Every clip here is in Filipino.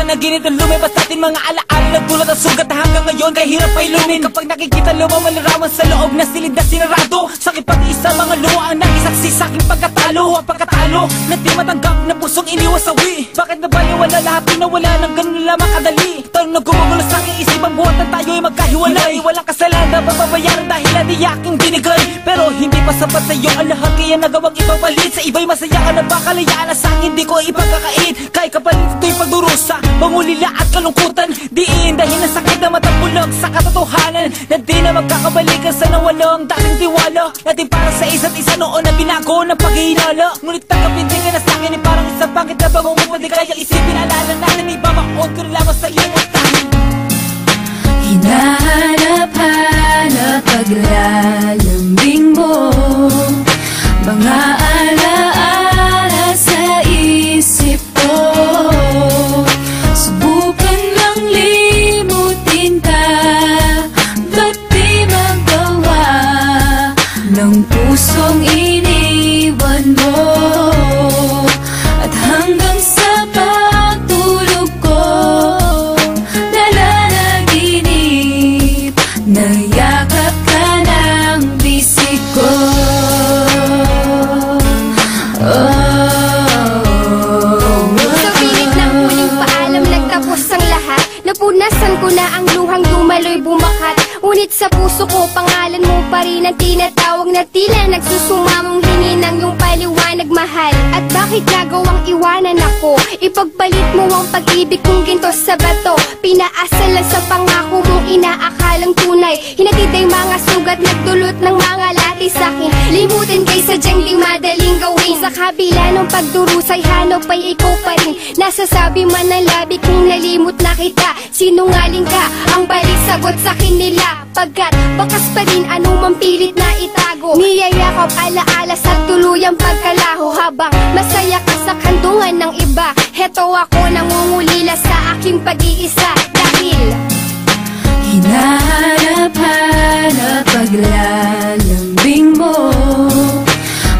panaginip na lumabas natin mga alaala. Nagdulot ang sugat na hanggang ngayon kaya hirap pa ilumin. Kapag nakikita lumaman larawan sa loob na silid na sinarado, sakit pati isa mga luha ang nakisaksi sa aking pagkatalo. Ang pagkatalo na di matanggap na pusong iniwasawi. Bakit nabaliwala lahat pinawala ng ganun lamang kadali? Tanong na gumugulo sa aking isip ang buhat na tayo'y magkahiwalay. Walang kasalanan na mababayaran dahil di aking binigay. Pero hindi pa sapat sa'yo ang lahat kaya nagawang ipapalit. Sa iba'y masaya ka na ba kalayaan na sa akin di ko ipagkakait. Kahit kapalit ito'y pagdurusa, pangulila at kalungkutan. Diin dahil ang sakit na matapulog sa katotohanan na di na magkakabalikan sa nawalong dating tiwala natin para sa isa't isa noon na binago ng paghihinala. Ngunit tanggapin din ka na sa'kin ay parang isang pangit na bagong pwede kaya isipin alala natin ibabakot ko rin lamang sa limutan. Hinahanap-hanap paglalambing mo, mga alaala sa isip ko. Subukan lang limutin ka, ba't di magawa ng pusong iniwan mo? At hanggang sa pagtulog ko, nalalaginip, nayakap ka ng bisig ko. Napunasan ko na ang luhang dumaloy bumakat. Ngunit sa puso ko pangalan mo pa rin ang tinatawag na tila nagsusumamong hininang yung paliwanag mahal. At bakit nagawang iwanan ako? Ipagpalit mo ang pag-ibig kong ginto sa bato. Pinaasal lang sa pangako mong inaakalang tunay. Hinatid ay mga sugat nagdulot ng mga lati sa'kin. Limutin kay sadyang di madaling gawin. Sa kabila ng pagdurusay hanap ay ikaw pa rin. Nasasabi man ng labi kung nalimot na kita. Sinungaling ka, ang balik sagot sa kanila. Pagkat bakas pa rin anumang pilit na itago. Niyayakap alaala sa tuluyang pagkalaho. Habang masaya ka sa kandungan ng iba, heto ako nangungulila sa aking pag-iisa. Dahil hinahanap-hanap paglalambing mo,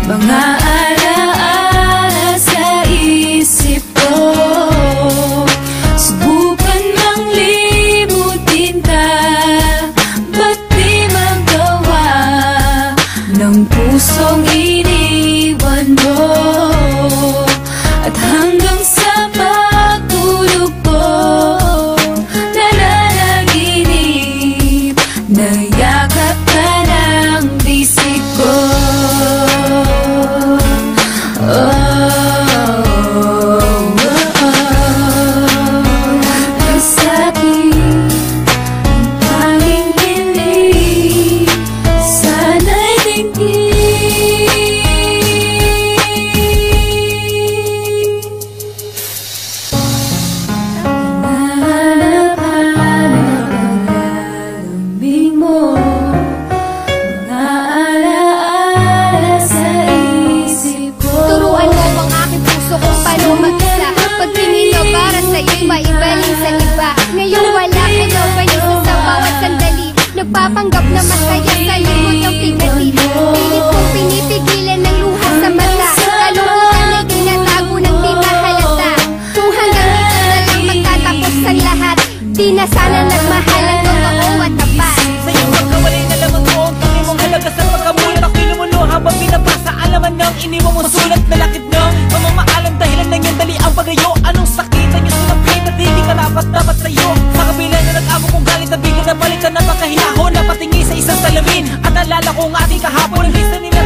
mga alaala sa isip ko. Subukan mang limutin ka, ba't di magawa ng pusong iniwan mo? At hanggang sa pagtulog ko, nalalaginip, nayakap ka ng bisig ko. Nagpapanggap na masaya sa likod ng pigati. Pilit kong pinipigilan ng luha sa mata. Kalungkutan ay tinatago ng di mahalata. Kung hanggang dito na lang magtatapos ang lahat, di na sana nagmahal ang totoo at tapat. Sa iyong pagkawalay na lamang mo ang tunay mong halaga sa pagkamulat. Ako'y lumulo habang binabasa alaman ng iniwang mong sulat na lakit ng mamamaalam dahilan ng iyong dali ang pagayo. Anong sakit ang iyong sinapit at hindi karapat dapat sa'yo? Sa kabila na nag-amo kong galit at bigla na balik ka na pagkahinahon. Napatingin sa isang salamin at alala ko ang ating kahapon. Ang lista nila